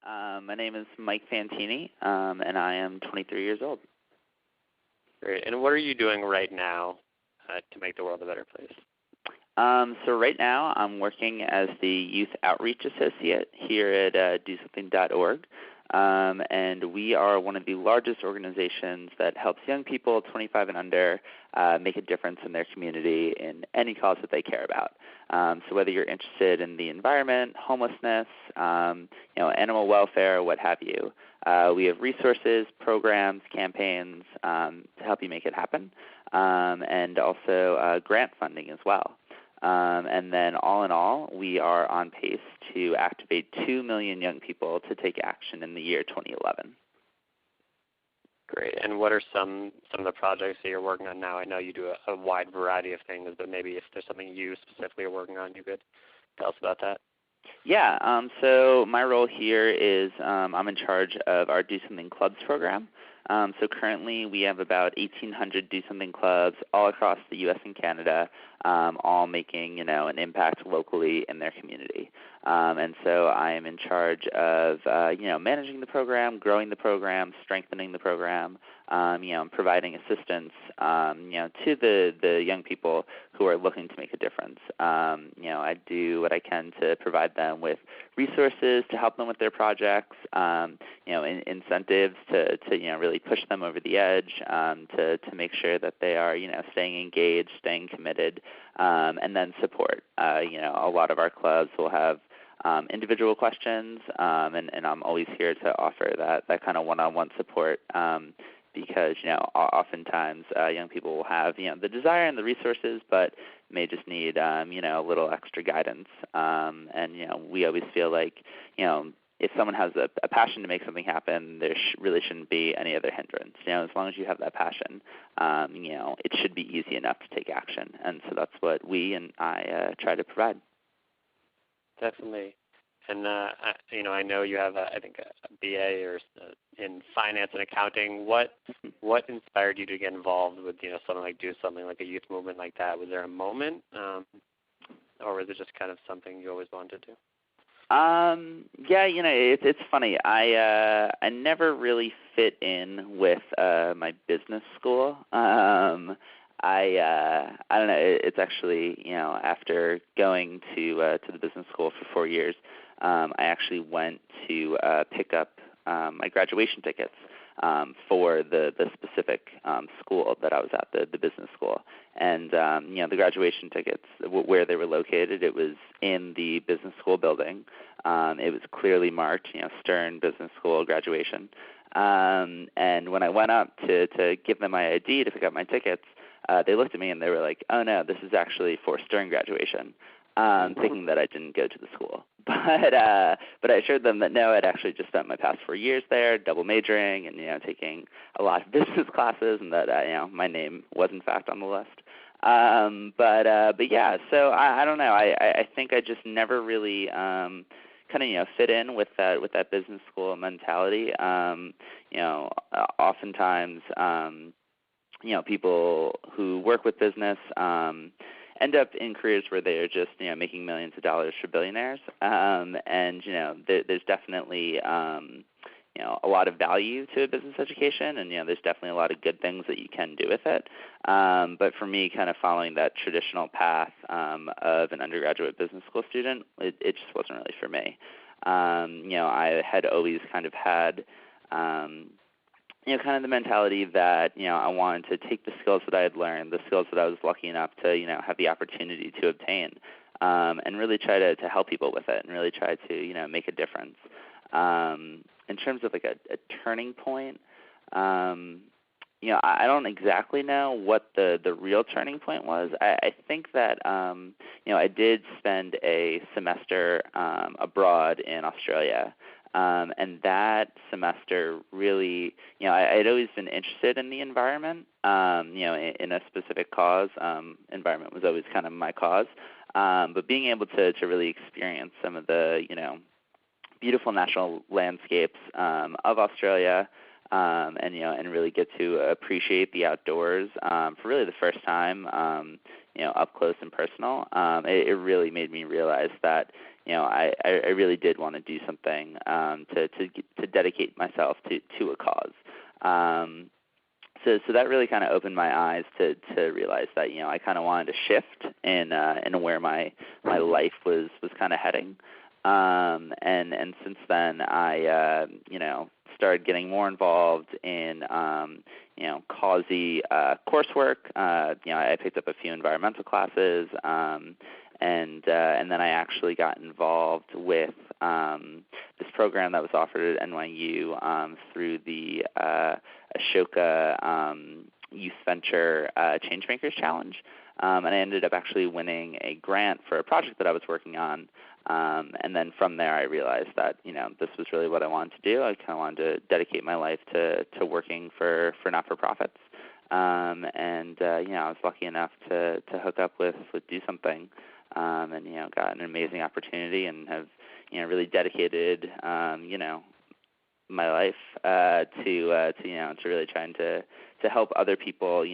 My name is Mike Fantini, and I am 23 years old. Great. And what are you doing right now to make the world a better place? So right now I'm working as the Youth Outreach Associate here at DoSomething.org. And we are one of the largest organizations that helps young people 25 and under make a difference in their community in any cause that they care about. So whether you're interested in the environment, homelessness, animal welfare, what have you, we have resources, programs, campaigns to help you make it happen, and also grant funding as well. And then all in all, we are on pace to activate 2 million young people to take action in the year 2011. Great. And what are some of the projects that you're working on now? I know you do a wide variety of things, but maybe if there's something you specifically are working on, you could tell us about that. Yeah, so my role here is I'm in charge of our Do Something Clubs program. So currently we have about 1,800 Do Something clubs all across the U.S. and Canada, all making an impact locally in their community. And so I am in charge of managing the program, growing the program, strengthening the program, providing assistance to the young people who are looking to make a difference. I do what I can to provide them with resources to help them with their projects, incentives to really push them over the edge, to make sure that they are staying engaged, staying committed, and then support. A lot of our clubs will have individual questions, and I'm always here to offer that kind of one-on-one support. Because oftentimes young people will have the desire and the resources, but may just need a little extra guidance. And we always feel like if someone has a passion to make something happen, there really shouldn't be any other hindrance. As long as you have that passion, it should be easy enough to take action. And so that's what we and I try to provide. Definitely. And I know you have I think a BA or in finance and accounting. What inspired you to get involved with something like Do Something, like a youth movement like that? Was there a moment, or was it just kind of something you always wanted to do? Yeah, it's funny. I never really fit in with my business school. I don't know. It's actually after going to the business school for 4 years, I actually went to pick up my graduation tickets for the specific school that I was at, the business school. And the graduation tickets, where they were located, it was in the business school building. It was clearly marked, Stern Business School graduation. And when I went up to give them my ID to pick up my tickets, they looked at me and they were like, "Oh no, this is actually for Stern graduation," thinking that I didn't go to the school. But I assured them that no, I'd actually just spent my past 4 years there, double majoring and taking a lot of business classes, and that my name was in fact on the list. But yeah, so I don't know. I think I just never really kind of fit in with that business school mentality. Oftentimes people who work with business end up in careers where they are just making millions of dollars for billionaires, and there's definitely a lot of value to a business education, and there's definitely a lot of good things that you can do with it. But for me, kind of following that traditional path of an undergraduate business school student, it just wasn't really for me. I had always kind of had kind of the mentality that, I wanted to take the skills that I had learned, the skills that I was lucky enough to, have the opportunity to obtain, and really try to help people with it and really try to, make a difference. In terms of like a turning point, I don't exactly know what the real turning point was. I think that, I did spend a semester abroad in Australia. And that semester really, I'd always been interested in the environment, in a specific cause. Environment was always kind of my cause. But being able to really experience some of the, beautiful natural landscapes of Australia, and really get to appreciate the outdoors for really the first time, up close and personal. It really made me realize that, I really did want to do something to dedicate myself to a cause. So that really kind of opened my eyes to realize that I kind of wanted to shift in where my life was kind of heading. And since then I started getting more involved in cause-y coursework. I picked up a few environmental classes, and then I actually got involved with this program that was offered at NYU through the Ashoka Youth Venture Changemakers Challenge, and I ended up actually winning a grant for a project that I was working on. And then from there, I realized that this was really what I wanted to do. I kind of wanted to dedicate my life to working for not-for-profits. I was lucky enough to hook up with DoSomething, and got an amazing opportunity, and have really dedicated my life to really trying to help other people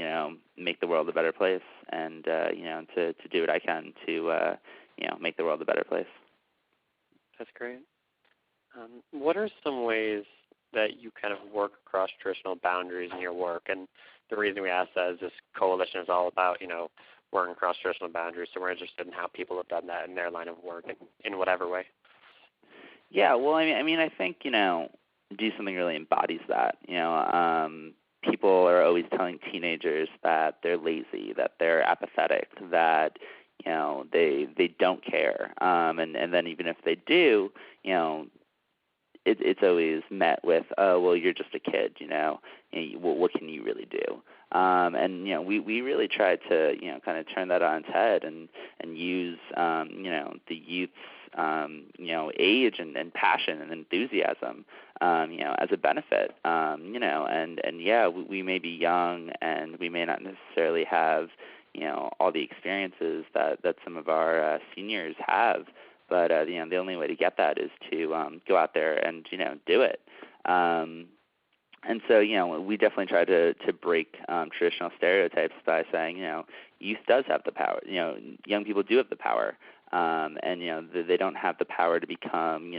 make the world a better place, and to do what I can to make the world a better place. That's great. What are some ways that you kind of work across traditional boundaries in your work? And the reason we ask that is this coalition is all about, working across traditional boundaries, so we're interested in how people have done that in their line of work in whatever way. Yeah, well, I think, DoSomething really embodies that. People are always telling teenagers that they're lazy, that they're apathetic, that they don't care, and then even if they do, it's always met with, oh, well, you're just a kid, what can you really do? And we really tried to kind of turn that on its head, and use the youth's age and passion and enthusiasm as a benefit, and yeah, we may be young, and we may not necessarily have all the experiences that some of our seniors have, but the only way to get that is to go out there and do it. And so we definitely try to break traditional stereotypes by saying youth does have the power. Young people do have the power, and they don't have the power to become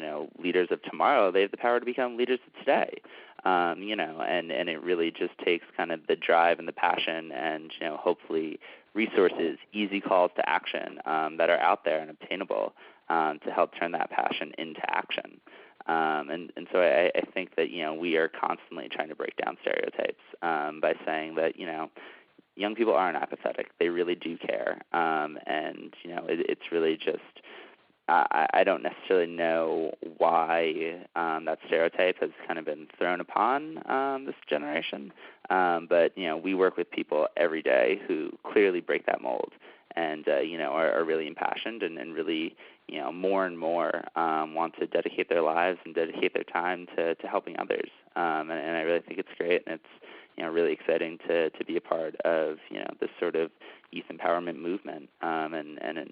leaders of tomorrow. They have the power to become leaders of today. And it really just takes kind of the drive and the passion, and hopefully resources, easy calls to action that are out there and obtainable to help turn that passion into action. And so I think that we are constantly trying to break down stereotypes by saying that young people aren't apathetic; they really do care, and it's really just I don't necessarily know why that stereotype has kind of been thrown upon this generation, but we work with people every day who clearly break that mold, and are really impassioned and really more and more want to dedicate their lives and dedicate their time to helping others, and I really think it's great, and it's really exciting to be a part of this sort of youth empowerment movement, and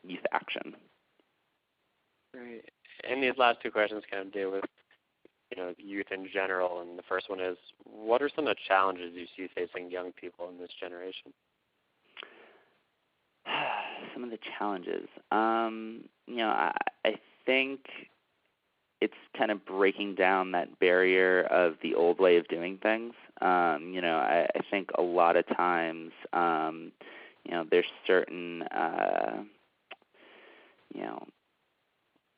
youth action. Great. And these last two questions kind of deal with youth in general, and the first one is, what are some of the challenges you see facing young people in this generation? Some of the challenges. I think it's kind of breaking down that barrier of the old way of doing things. I think a lot of times, there's certain,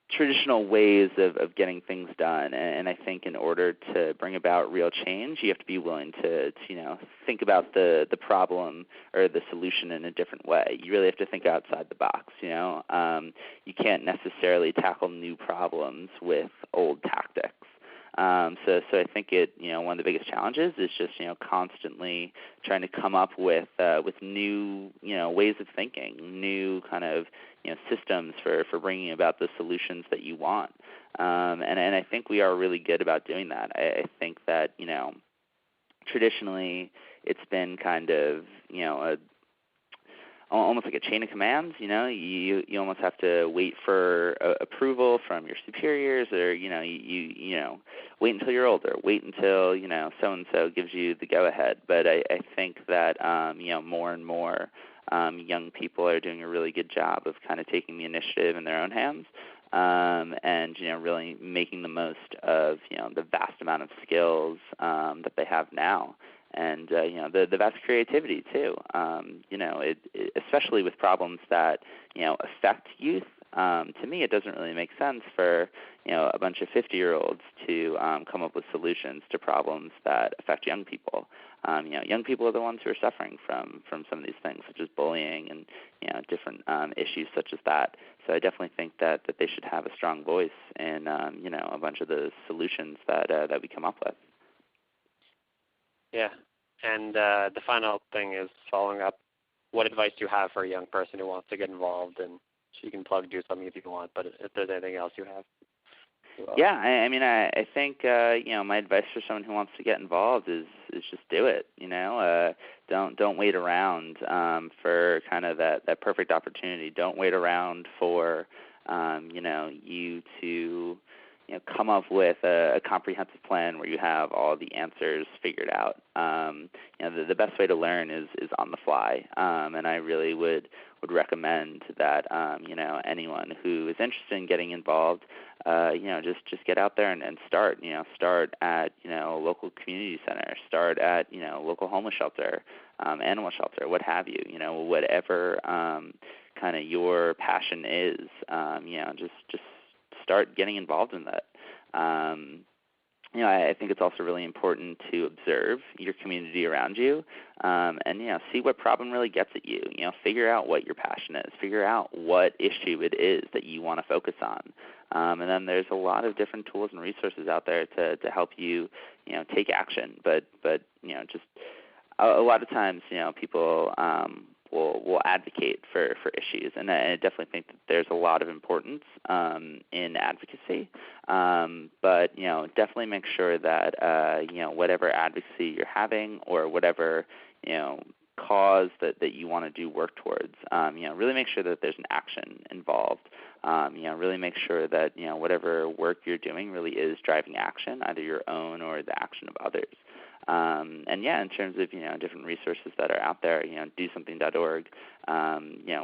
traditional ways of getting things done, and I think in order to bring about real change, you have to be willing to think about the problem or the solution in a different way. You really have to think outside the box. You can't necessarily tackle new problems with old tactics. So I think one of the biggest challenges is just constantly trying to come up with new ways of thinking, new kind of systems for bringing about the solutions that you want, and I think we are really good about doing that. I think that traditionally it's been kind of almost like a chain of commands. You almost have to wait for approval from your superiors, or you wait until you're older, wait until so and so gives you the go ahead. But I think that more and more young people are doing a really good job of kind of taking the initiative in their own hands, and really making the most of the vast amount of skills that they have now, and the vast creativity too. Especially with problems that affect youth. To me, it doesn't really make sense for a bunch of 50-year-olds to come up with solutions to problems that affect young people. Young people are the ones who are suffering from some of these things, such as bullying and different issues such as that. So I definitely think that they should have a strong voice in a bunch of the solutions that we come up with. Yeah, and the final thing is following up. What advice do you have for a young person who wants to get involved? And you can plug DoSomething if you want, but if there's anything else you have. Yeah, I think my advice for someone who wants to get involved is just do it. Don't wait around for kind of that perfect opportunity. Don't wait around for you to come up with a comprehensive plan where you have all the answers figured out. The best way to learn is on the fly, and I really would recommend that anyone who is interested in getting involved, just get out there and start. Start at a local community center. Start at local homeless shelter, animal shelter, what have you. Whatever kind of your passion is, just start getting involved in that. I think it's also really important to observe your community around you, and see what problem really gets at you. Figure out what your passion is. Figure out what issue it is that you want to focus on. And then there's a lot of different tools and resources out there to help you, take action. But just a lot of times, people will advocate for issues, and I definitely think that there's a lot of importance in advocacy. But definitely make sure that whatever advocacy you're having or whatever cause that you want to do work towards, really make sure that there's an action involved. Really make sure that whatever work you're doing really is driving action, either your own or the action of others. In terms of different resources that are out there, DoSomething.org,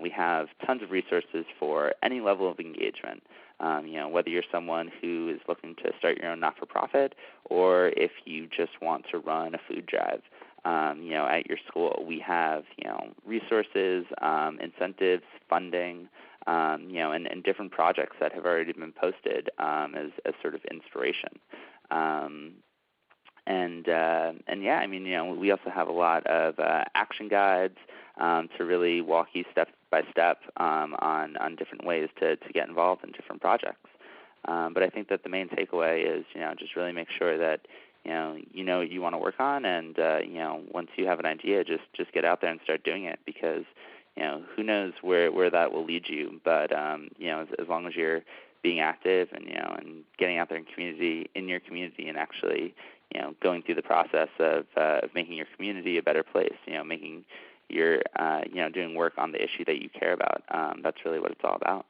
we have tons of resources for any level of engagement. Whether you're someone who is looking to start your own not-for-profit, or if you just want to run a food drive, at your school, we have resources, incentives, funding, and different projects that have already been posted as sort of inspiration. We also have a lot of action guides to really walk you step by step on different ways to get involved in different projects. But I think that the main takeaway is, just really make sure that you know what you want to work on, and once you have an idea, just get out there and start doing it, because who knows where that will lead you. But as long as you're being active and and getting out there in your community, and actually going through the process of making your community a better place, making your doing work on the issue that you care about. That's really what it's all about.